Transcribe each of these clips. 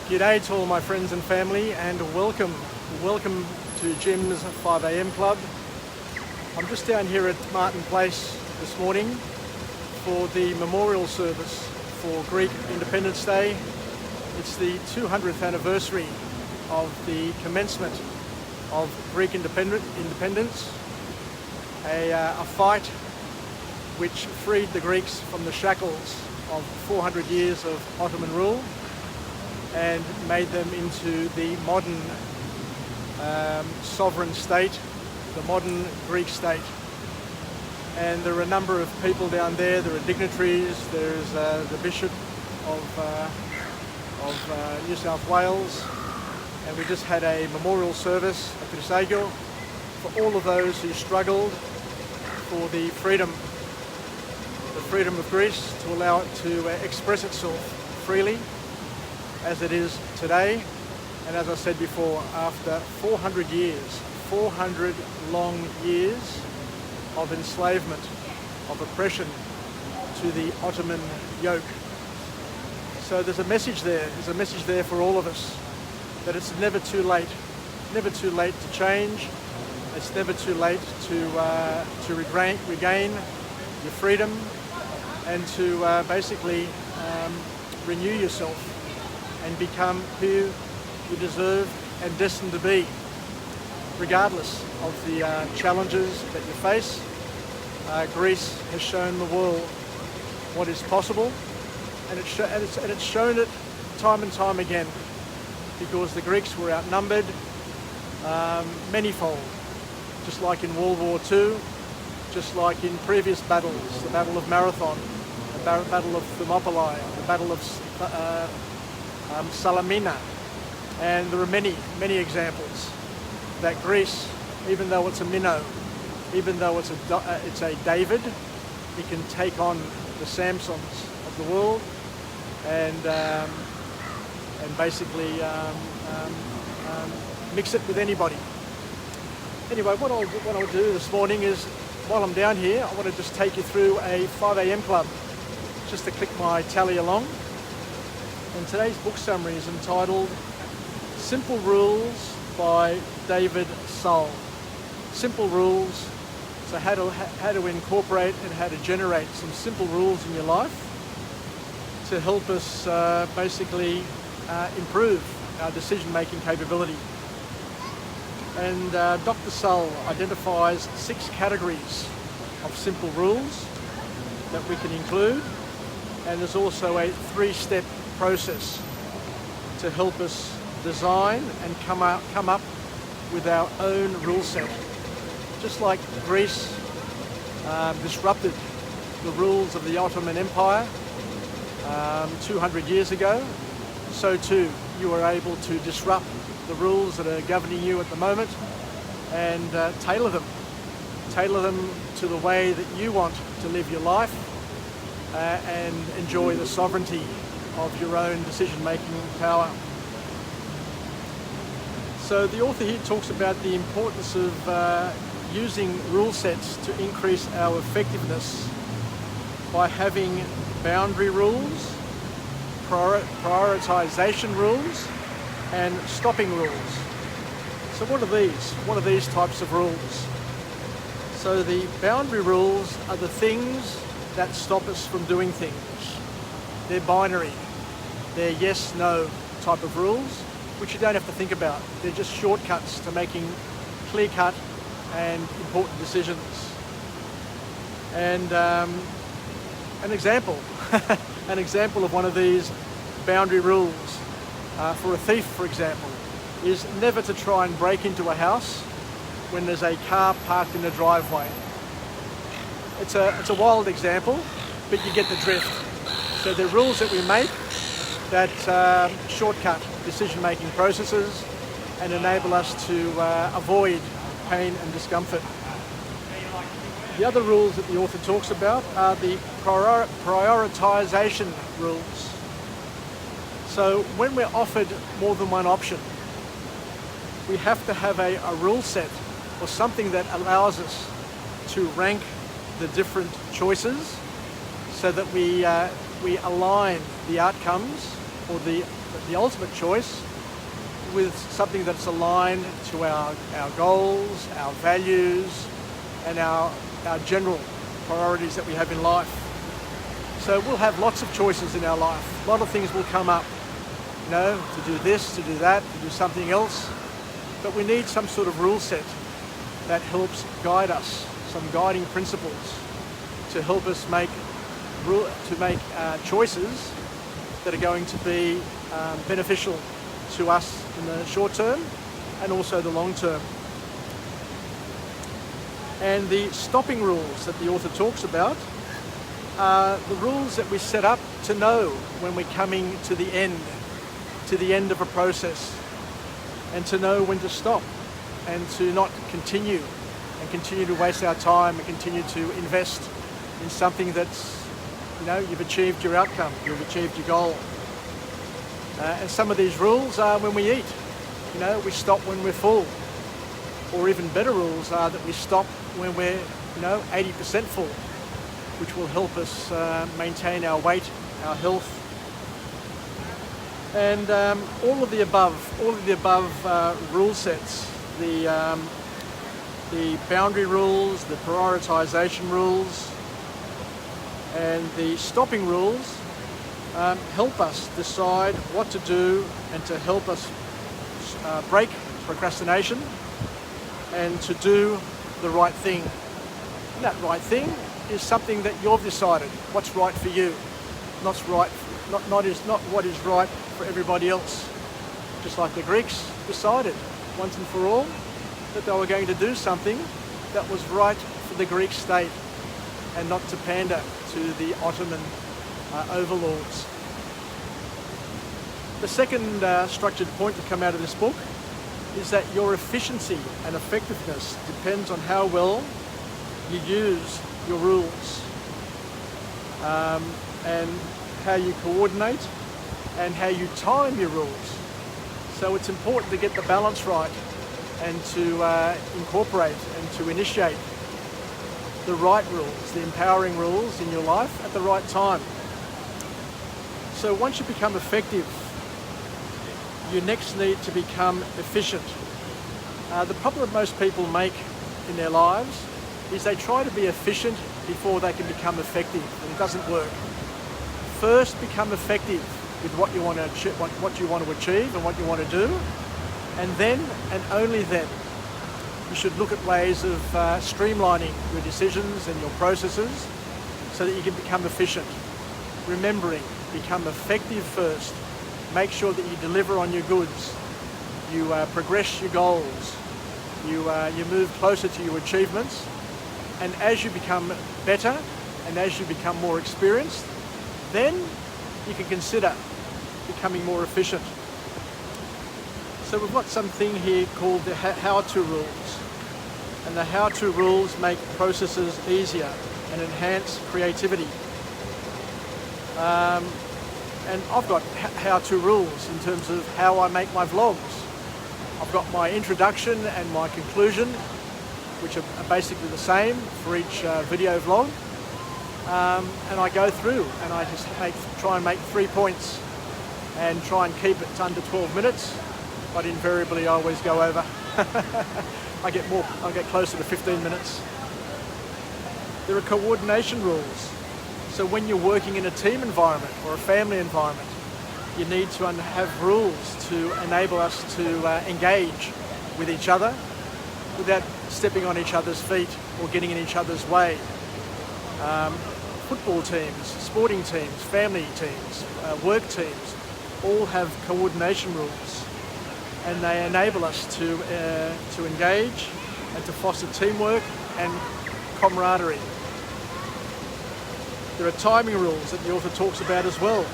G'day to all my friends and family, and welcome to Jim's 5 a.m. Club. I'm just down here at Martin Place this morning for the memorial service for Greek Independence Day. It's the 200th anniversary of the commencement of Greek independence, a fight which freed the Greeks from the shackles of 400 years of Ottoman rule and made them into the modern sovereign state, the modern Greek state. And there are a number of people down there. There are dignitaries. There's the Bishop of New South Wales, and we just had a memorial service, a Prioritization, for all of those who struggled for the freedom of Greece, to allow it to express itself freely as it is today. And as I said before, after 400 years, 400 long years of enslavement, of oppression to the Ottoman yoke. So there's a message there. There's a message there for all of us, that it's never too late. Never too late to change. It's never too late to regain your freedom and to basically renew yourself and become who you deserve and destined to be, regardless of the challenges that you face. Greece has shown the world what is possible, and it's shown it time and time again, because the Greeks were outnumbered manyfold, just like in World War II, just like in previous battles, the Battle of Marathon, the Battle of Thermopylae, the Battle of Salamina, and there are many examples that Greece, even though it's a minnow, even though it's a David, it can take on the Samsons of the world and basically mix it with anybody. Anyway, what I'll do this morning is, while I'm down here, I want to just take you through a 5 a.m. club, just to click my tally along. And today's book summary is entitled Simple Rules by Donald Sull. Simple rules, so how to incorporate and how to generate some simple rules in your life to help us basically improve our decision-making capability. And Dr. Sull identifies 6 categories of simple rules that we can include, and there's also a 3-step process to help us design and come up with our own rule set. Just like Greece disrupted the rules of the Ottoman Empire 200 years ago, so too you are able to disrupt the rules that are governing you at the moment and tailor them to the way that you want to live your life and enjoy the sovereignty of your own decision-making power. So the author here talks about the importance of using rule sets to increase our effectiveness by having boundary rules, prioritization rules, and stopping rules. So what are these? What are these types of rules? So the boundary rules are the things that stop us from doing things. They're binary. They're yes-no type of rules, which you don't have to think about. They're just shortcuts to making clear-cut and important decisions. And an example of one of these boundary rules for a thief, for example, is never to try and break into a house when there's a car parked in the driveway. It's a wild example, but you get the drift. So they're rules that we make that shortcut decision-making processes and enable us to avoid pain and discomfort. The other rules that the author talks about are the prioritization rules. So when we're offered more than one option, we have to have a rule set or something that allows us to rank the different choices so that we align the outcomes or the ultimate choice with something that's aligned to our goals, our values, and our general priorities that we have in life. So we'll have lots of choices in our life. A lot of things will come up, to do this, to do that, to do something else. But we need some sort of rule set that helps guide us, some guiding principles to help us make choices that are going to be beneficial to us in the short term and also the long term. And the stopping rules that the author talks about are the rules that we set up to know when we're coming to the end of a process, and to know when to stop and to not continue to waste our time and continue to invest in something that's, you've achieved your outcome, you've achieved your goal. And some of these rules are when we eat. We stop when we're full. Or even better rules are that we stop when we're, 80% full, which will help us maintain our weight, our health. And all of the above rule sets, the boundary rules, the prioritization rules, and the stopping rules help us decide what to do and to help us break procrastination and to do the right thing. And that right thing is something that you've decided, what's right for you, not what is right for everybody else. Just like the Greeks decided once and for all that they were going to do something that was right for the Greek state and not to pander to the Ottoman overlords. The second structured point to come out of this book is that your efficiency and effectiveness depends on how well you use your rules and how you coordinate and how you time your rules. So it's important to get the balance right and to incorporate and to initiate the right rules, the empowering rules in your life at the right time. So once you become effective, you next need to become efficient. The problem that most people make in their lives is they try to be efficient before they can become effective, and it doesn't work. First, become effective with what you want to achieve and what you want to do, and then, and only then, you should look at ways of streamlining your decisions and your processes so that you can become efficient. Remembering, become effective first. Make sure that you deliver on your goods. You progress your goals. You move closer to your achievements. And as you become better and as you become more experienced, then you can consider becoming more efficient. So we've got something here called the how-to rules. And the how-to rules make processes easier and enhance creativity. And I've got how-to rules in terms of how I make my vlogs. I've got my introduction and my conclusion, which are basically the same for each video vlog. And I go through and I just try and make 3 points and try and keep it under 12 minutes, but invariably I always go over. I get closer to 15 minutes. There are coordination rules. So when you're working in a team environment or a family environment, you need to have rules to enable us to engage with each other without stepping on each other's feet or getting in each other's way. Football teams, sporting teams, family teams, work teams, all have coordination rules, and they enable us to engage and to foster teamwork and camaraderie. There are timing rules that the author talks about as well.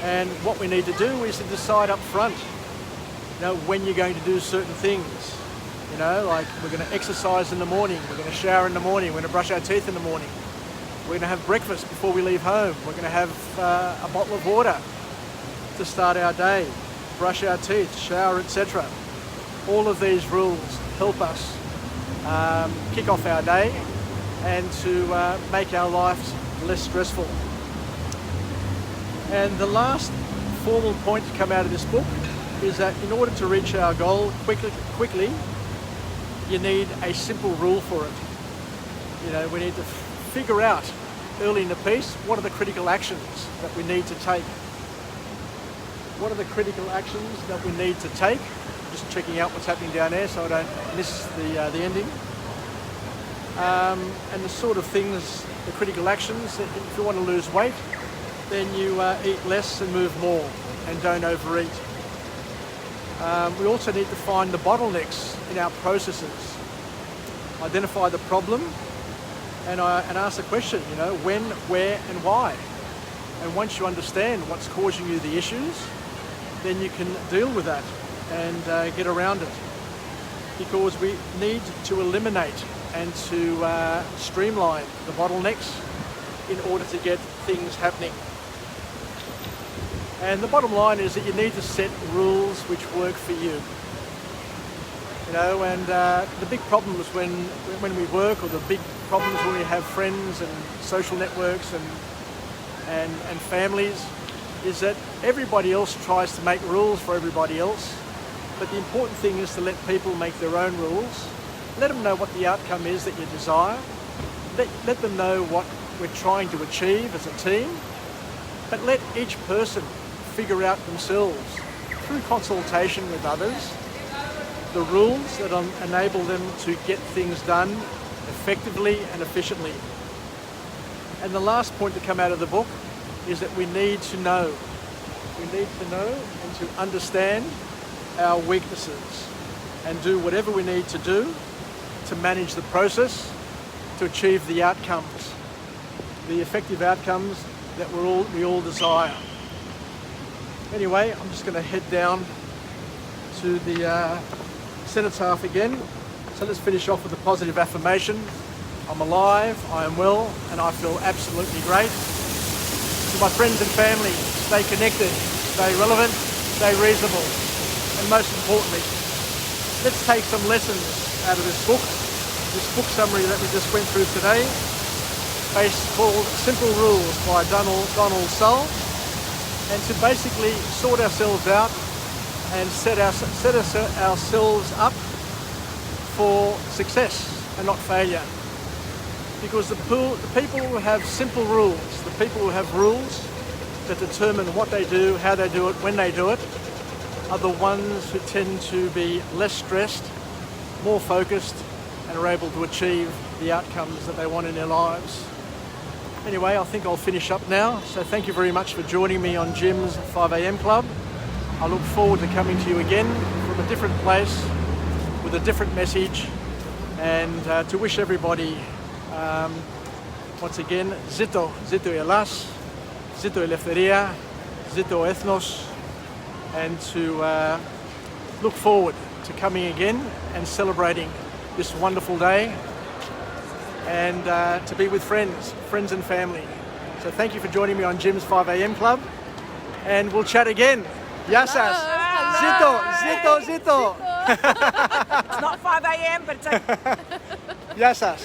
And what we need to do is to decide up front, when you're going to do certain things. Like we're going to exercise in the morning, we're going to shower in the morning, we're going to brush our teeth in the morning. We're going to have breakfast before we leave home. We're going to have a bottle of water to start our day, brush our teeth, shower, etc. All of these rules help us kick off our day and to make our lives less stressful. And the last formal point to come out of this book is that in order to reach our goal quickly, you need a simple rule for it. You know, we need to figure out early in the piece what are the critical actions that we need to take. What are the critical actions that we need to take? Just checking out what's happening down there so I don't miss the ending. And the sort of things, the critical actions, if you want to lose weight, then you eat less and move more and don't overeat. We also need to find the bottlenecks in our processes, identify the problem, and ask the question, you know, when, where, and why. And once you understand what's causing you the issues, then you can deal with that and get around it. Because we need to eliminate and to streamline the bottlenecks in order to get things happening. And the bottom line is that you need to set rules which work for you. You know, and the big problems when we work, or the big problems when we have friends and social networks and families, is that everybody else tries to make rules for everybody else. But the important thing is to let people make their own rules. Let them know what the outcome is that you desire. Let them know what we're trying to achieve as a team. But let each person figure out themselves, through consultation with others, the rules that enable them to get things done effectively and efficiently. And the last point to come out of the book is that we need to know. We need to know and to understand our weaknesses and do whatever we need to do to manage the process to achieve the outcomes, the effective outcomes that we all desire. Anyway, I'm just going to head down to the cenotaph again. So let's finish off with a positive affirmation. I'm alive, I am well, and I feel absolutely great. To my friends and family, stay connected, stay relevant, stay reasonable. And most importantly, let's take some lessons out of this book summary that we just went through today, called Simple Rules by Donald Sull, and to basically sort ourselves out and set ourselves up for success and not failure. Because the people who have simple rules, the people who have rules that determine what they do, how they do it, when they do it, are the ones who tend to be less stressed, more focused, and are able to achieve the outcomes that they want in their lives. Anyway, I think I'll finish up now. So thank you very much for joining me on Jim's 5am Club. I look forward to coming to you again from a different place with a different message, and to wish everybody once again Zito Elas, Zito Eleftheria, Zito Ethnos, and to look forward to coming again and celebrating this wonderful day, and to be with friends and family. So thank you for joining me on Jim's 5am Club, and we'll chat again. Yassas. Zito. It's not 5 a.m, but it's okay. Yassas.